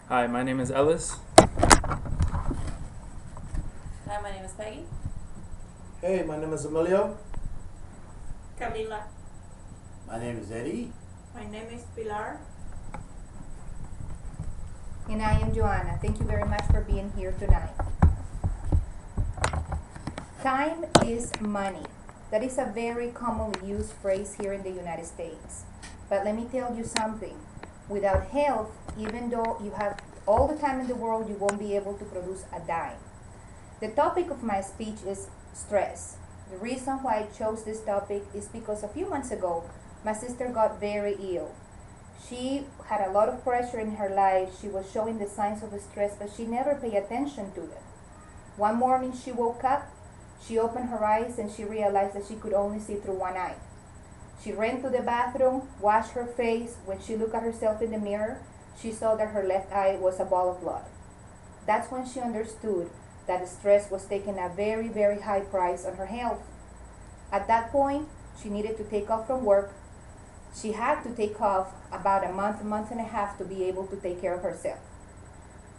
Hi, my name is Ellis. Hi, my name is Peggy. Hey, my name is Emilio. Camila. My name is Eddie. My name is Pilar. And I am Joanna. Thank you very much for being here tonight. Time is money. That is a very commonly used phrase here in the United States. But let me tell you something. Without health, even though you have all the time in the world, you won't be able to produce a dime. The topic of my speech is stress. The reason why I chose this topic is because a few months ago, my sister got very ill. She had a lot of pressure in her life. She was showing the signs of stress, but she never paid attention to them. One morning she woke up, she opened her eyes, and she realized that she could only see through one eye. She ran to the bathroom, washed her face. When she looked at herself in the mirror, she saw that her left eye was a ball of blood. That's when she understood that stress was taking a very, very high price on her health. At that point, she needed to take off from work. She had to take off about a month and a half to be able to take care of herself.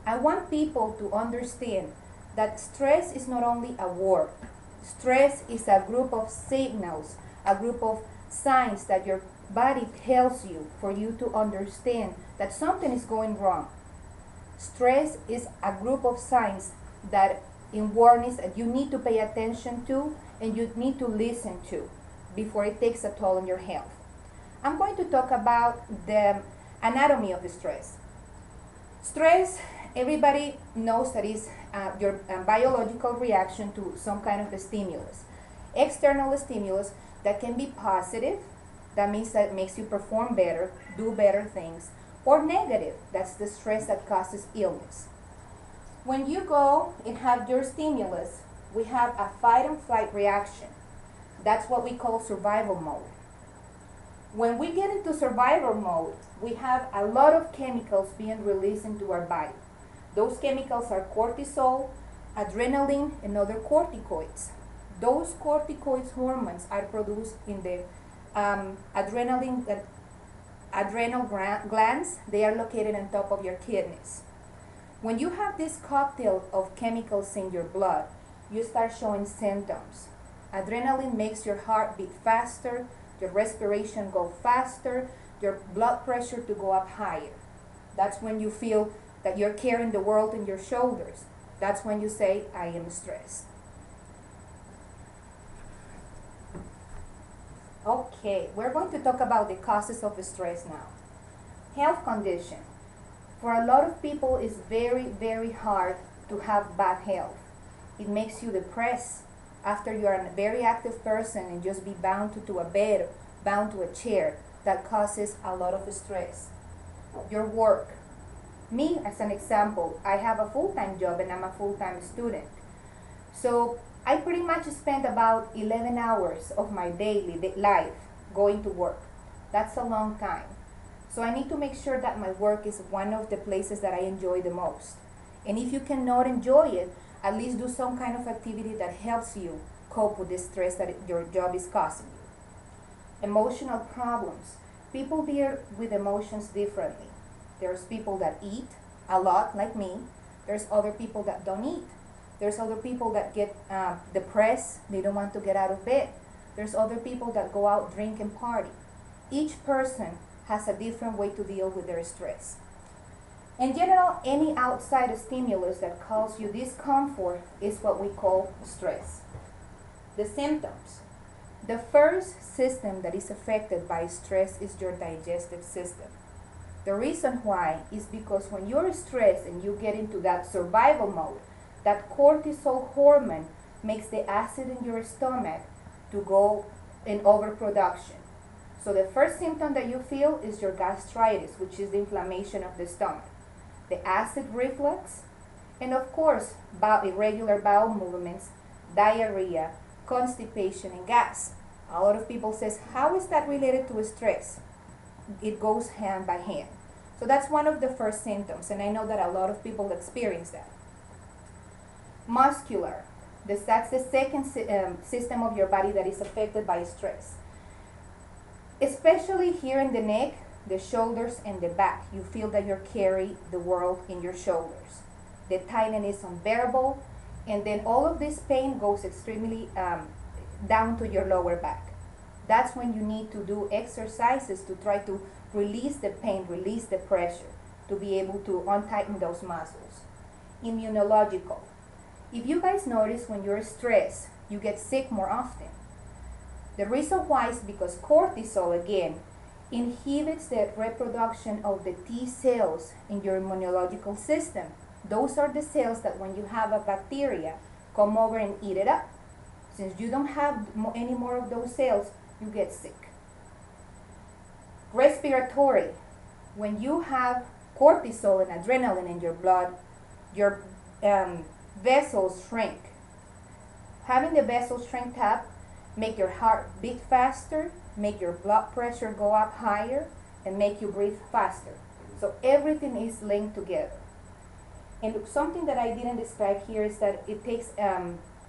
I want people to understand that stress is not only a word. Stress is a group of signals, a group of signs that your body tells you for you to understand that something is going wrong. Stress is a group of signs that in warnings that you need to pay attention to and you need to listen to before it takes a toll on your health. I'm going to talk about the anatomy of the stress. Stress, everybody knows that is your biological reaction to some kind of a stimulus. External stimulus that can be positive, that means that it makes you perform better, do better things, or negative, that's the stress that causes illness. When you go and have your stimulus, we have a fight and flight reaction. That's what we call survival mode. When we get into survival mode, we have a lot of chemicals being released into our body. Those chemicals are cortisol, adrenaline, and other corticoids. Those corticoids hormones are produced in the adrenal glands. They are located on top of your kidneys. When you have this cocktail of chemicals in your blood, you start showing symptoms. Adrenaline makes your heart beat faster, your respiration go faster, your blood pressure to go up higher. That's when you feel that you're carrying the world on your shoulders. That's when you say, I am stressed. Okay, we're going to talk about the causes of stress now. Health condition. For a lot of people, it's very, very hard to have bad health. It makes you depressed after you're a very active person and just be bound to a bed, bound to a chair. That causes a lot of stress. Your work. Me, as an example, I have a full-time job and I'm a full-time student. So I pretty much spend about 11 hours of my daily life going to work. That's a long time. So I need to make sure that my work is one of the places that I enjoy the most. And if you cannot enjoy it, at least do some kind of activity that helps you cope with the stress that your job is causing you. Emotional problems. People deal with emotions differently. There's people that eat a lot, like me. There's other people that don't eat. There's other people that get depressed. They don't want to get out of bed. There's other people that go out, drink, and party. Each person has a different way to deal with their stress. In general, any outside stimulus that causes you discomfort is what we call stress. The symptoms. The first system that is affected by stress is your digestive system. The reason why is because when you're stressed and you get into that survival mode, that cortisol hormone makes the acid in your stomach to go in overproduction. So the first symptom that you feel is your gastritis, which is the inflammation of the stomach, the acid reflux, and of course, irregular bowel movements, diarrhea, constipation, and gas. A lot of people says, how is that related to stress? It goes hand by hand. So that's one of the first symptoms, and I know that a lot of people experience that. Muscular. That's the second system of your body that is affected by stress. Especially here in the neck, the shoulders, and the back. You feel that you carry the world in your shoulders. The tightness is unbearable, and then all of this pain goes extremely down to your lower back. That's when you need to do exercises to try to release the pain, release the pressure, to be able to untighten those muscles. Immunological. If you guys notice, when you're stressed, you get sick more often. The reason why is because cortisol, again, inhibits the reproduction of the T cells in your immunological system. Those are the cells that when you have a bacteria, come over and eat it up. Since you don't have any more of those cells, you get sick. Respiratory. When you have cortisol and adrenaline in your blood, your vessels shrink. Having the vessels shrink up make your heart beat faster, make your blood pressure go up higher, and make you breathe faster. So everything is linked together. And something that I didn't describe here is that it takes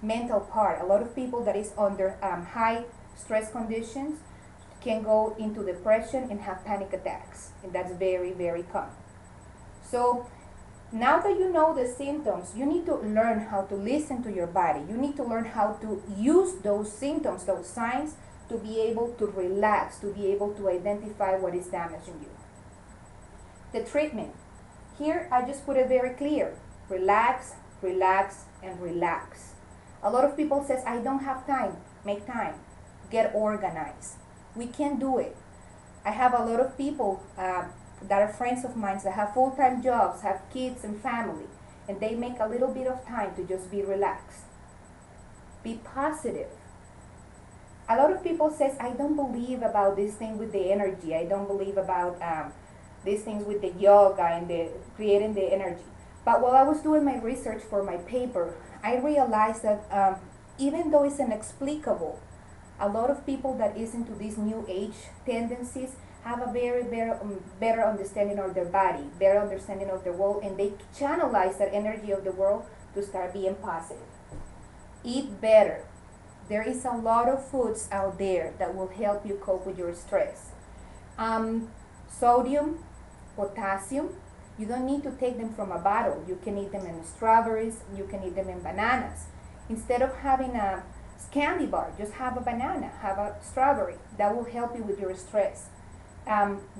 mental part. A lot of people that is under high stress conditions can go into depression and have panic attacks, and that's very, very common. So now that you know the symptoms, you need to learn how to listen to your body. You need to learn how to use those symptoms, those signs, to be able to relax, to be able to identify what is damaging you. The treatment. Here I just put it very clear. Relax, relax, and relax. A lot of people says, I don't have time. Make time. Get organized. We can do it. I have a lot of people that are friends of mine that have full-time jobs, have kids and family, and they make a little bit of time to just be relaxed. Be positive. A lot of people says, I don't believe about this thing with the energy. I don't believe about these things with the yoga and the creating the energy. But while I was doing my research for my paper, I realized that even though it's inexplicable, a lot of people that is into these new age tendencies have a very better understanding of their body, better understanding of the world, and they channelize that energy of the world to start being positive. Eat better. There is a lot of foods out there that will help you cope with your stress. Sodium, potassium, you don't need to take them from a bottle. You can eat them in strawberries, you can eat them in bananas. Instead of having a candy bar, just have a banana, have a strawberry. That will help you with your stress.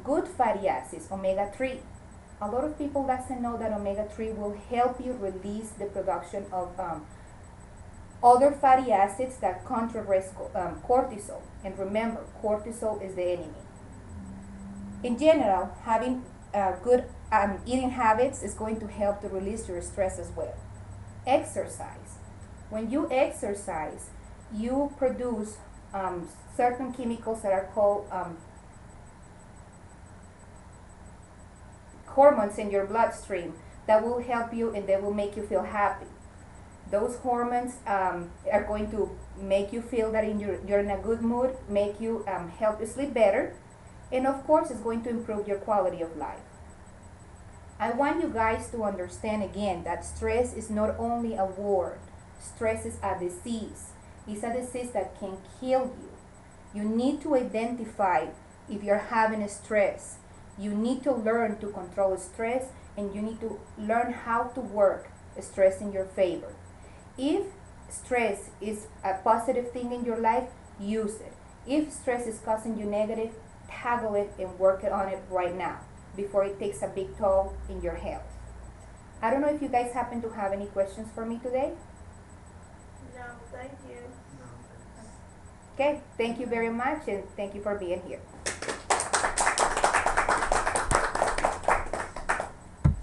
Good fatty acids, omega-3. A lot of people doesn't know that omega-3 will help you release the production of other fatty acids that contrarrest cortisol. And remember, cortisol is the enemy. In general, having good eating habits is going to help to release your stress as well. Exercise. When you exercise, you produce certain chemicals that are called hormones in your bloodstream that will help you and they will make you feel happy. Those hormones are going to make you feel that you're in a good mood, make you help you sleep better, and of course it's going to improve your quality of life. I want you guys to understand again that stress is not only a word. Stress is a disease. It's a disease that can kill you. You need to identify if you're having stress. You need to learn to control stress, and you need to learn how to work stress in your favor. If stress is a positive thing in your life, use it. If stress is causing you negative, tackle it and work on it right now before it takes a big toll in your health. I don't know if you guys happen to have any questions for me today. No, thank you. Okay, thank you very much, and thank you for being here.